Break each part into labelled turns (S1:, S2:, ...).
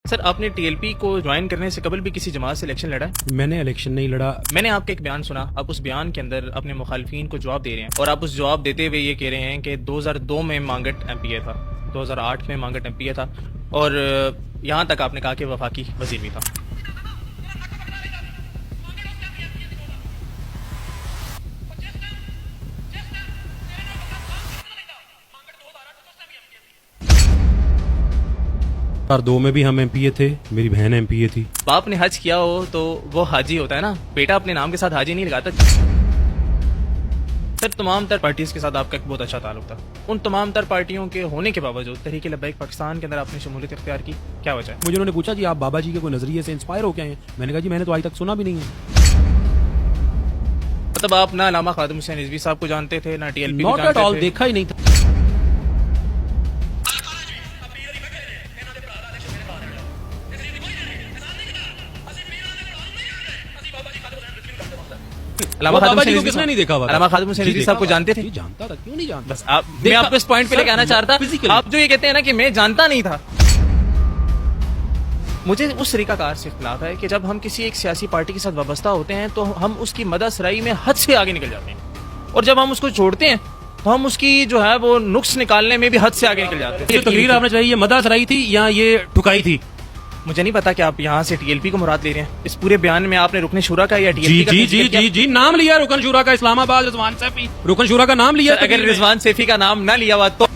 S1: Sir, आपने TLP को join करने से कबल भी किसी जमात से इलेक्शन लड़ा है?
S2: मैंने इलेक्शन नहीं लड़ा।
S1: मैंने आपका एक बयान सुना, आप उस बयान के अंदर अपने मुखालिफिन को जवाब दे रहे हैं और आप उस जवाब देते हुए ये कह रहे हैं कि 2002 में मांगट एमपीए था, 2008 में मांगट एमपीए था और यहाँ तक आपने कहा कि वफाकी वजीर भी था।
S2: और 2002 में भी हम एमपीए थे, मेरी बहन एमपीए थी।
S1: बाप ने हज किया हो तो वो हाजी होता है ना, बेटा अपने नाम के साथ हाजी नहीं लगाता। सर, तमाम तर पार्टीज के साथ आपका एक बहुत अच्छा ताल्लुक था, उन तमाम तर पार्टियों के होने के बावजूद तहरीक लब्बैक पाकिस्तान के अंदर आपने शमूलियत इख्तियार की, क्या वजह है?
S2: मुझे उन्होंने पूछा जी आप बाबा जी के कोई नजरिए से इंस्पायर हो क्या हैं? मैंने कहा जी मैंने तो आज तक सुना भी नहीं है।
S1: मतलब आप ना अल्लामा खादिम हुसैन रिजवी साहब को जानते थे, ना टीएलपी को
S2: नॉट एट
S1: जानते
S2: ऑल,
S1: थे।
S2: देखा ही नहीं था।
S1: अल्लामा
S2: बाबा जी को
S1: खादिम
S2: किसने नहीं देखा हुआ था?
S1: अल्लामा खादिम हुसैन
S2: जी
S1: रिजवी
S2: देखा
S1: साहब को
S2: हुआ।
S1: जानते थे?
S2: जी जानता था, क्यों नहीं जानता?
S1: बस मैं आपको इस पॉइंट पे लेके आना चाहता,
S2: physically।
S1: आप जो ये कहते हैं ना कि मैं जानता नहीं था, मुझे उस तरीकाकार से इख्तिलाफ है कि जब हम किसी एक सियासी पार्टी के साथ वाबस्ता होते हैं तो हम उसकी मददसराई में हद से आगे निकल जाते हैं और जब हम उसको छोड़ते हैं तो हम उसकी जो है वो नुक्स निकालने में भी हद से आगे निकल जाते हैं।
S2: ये तकरीर आपने चाहिए ये मदद रही थी या ये ठुकाई थी?
S1: मुझे नहीं पता कि आप यहाँ से टीएलपी को मुराद ले रहे हैं। इस पूरे बयान में आपने रुकने शुरा का या
S2: जी
S1: टीएलपी का
S2: जी
S1: तज़किरा
S2: जी
S1: किया?
S2: जी जी नाम लिया रुकन शुरा का, इस्लामाबाद रिजवान सैफी, रुकन शुरा का नाम लिया।
S1: सर, अगर रिजवान सैफी का नाम ना लिया हुआ तो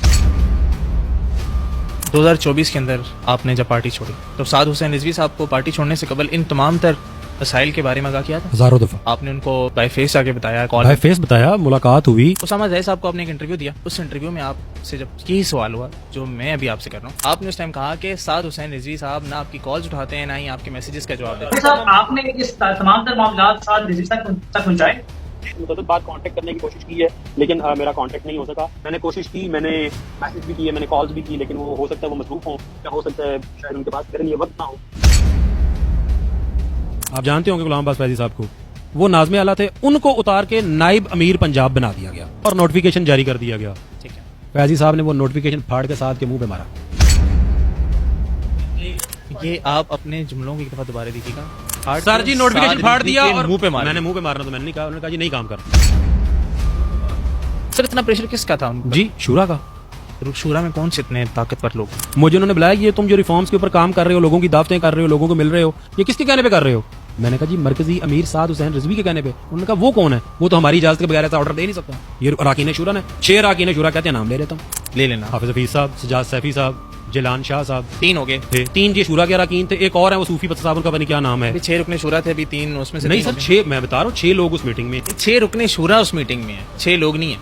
S1: 2024 के अंदर आपने जब पार्टी छोड़ी तो साद हुसैन रिजवी साहब को पार्टी छोड़ने से कबल इन तमाम तर मसाइल के बारे में आगाह किया था?
S2: हजारों दफा
S1: आपने उनको बाय फेस आके बताया, कॉल
S2: भाई फेस बताया, मुलाकात हुई।
S1: उसामा जैद साहब को आपने एक इंटरव्यू दिया, उस इंटरव्यू में आपसे जब यही सवाल हुआ जो मैं अभी आपसे कर रहा हूँ, आपने उस टाइम कहा कि साद हुसैन रिजवी साहब ना आपकी कॉल्स उठाते हैं ना ही आपके मैसेजेस का जवाब देते हैं।
S3: साहब आपने इस तमाम तर मामला साथ रिजवी तक पहुंचाए?
S4: मुतअद्दिद बार कांटेक्ट करने की कोशिश की है लेकिन मेरा कांटेक्ट नहीं हो सका। मैंने कोशिश की, मैंने मैसेज भी किए, मैंने कॉल्स भी की, लेकिन वो हो सकता है वो मसरूफ हो, क्या हो सकता है शायद उनके पास मेरे लिए वक्त ना हो।
S2: आप जानते होंगे गुलाम अब्बास फैजी साहब को, वो नाज़िम आला थे, उनको उतार के नाइब अमीर पंजाब बना दिया गया और नोटिफिकेशन जारी कर दिया गया।
S1: ठीक है,
S2: फैजी साहब ने वो नोटिफिकेशन फाड़ के साथ के मुंह पे मारा।
S1: ये आप अपने जुमलों की एक दफा दोबारा दीजिएगा।
S2: सर जी नोटिफिकेशन फाड़ दिया और
S1: मुंह पे मारा।
S2: मैंने मुंह पे मारना तो मैंने नहीं कहा, उन्होंने कहा जी नहीं काम कर।
S1: सर, इतना प्रेशर किसका था उनको?
S2: जी शूरा का।
S1: शूरा में कौन से इतने ताकतवर लोग?
S2: मुझे उन्होंने बुलाया ये तुम जो रिफॉर्म्स के ऊपर काम कर रहे हो, लोगों की दावतें कर रहे हो, लोगों को मिल रहे हो, ये किसके कहने पे कर रहे हो? मैंने कहा जी मरकजी अमीर साद हुसैन रिजवी के कहने पे। उन्होंने कहा वो कौन है? वो तो हमारी इजाजत के बगैर ऐसा ऑर्डर दे नहीं सकता। ये अरकान शूरा ने 6 अरकान शूरा कहते हैं, नाम ले लेता हूँ,
S1: ले लेना।
S2: हाफिज हफीज साहब, सजाद सैफी साहब, जिलान शाह साहब
S1: 3 हो गए
S2: थे। 3 ये शूरा के अरकान थे, एक और है वो सूफी पत साहब, उनका पता नहीं क्या नाम है।
S1: अभी 6 रुकने शूरा थे, अभी 3 उसमें से
S2: नहीं
S1: 3
S2: सर 6, मैं बता रहा हूँ 6 लोग उस मीटिंग में।
S1: 6 रुकने शूरा उस मीटिंग में है, 6 लोग नहीं है।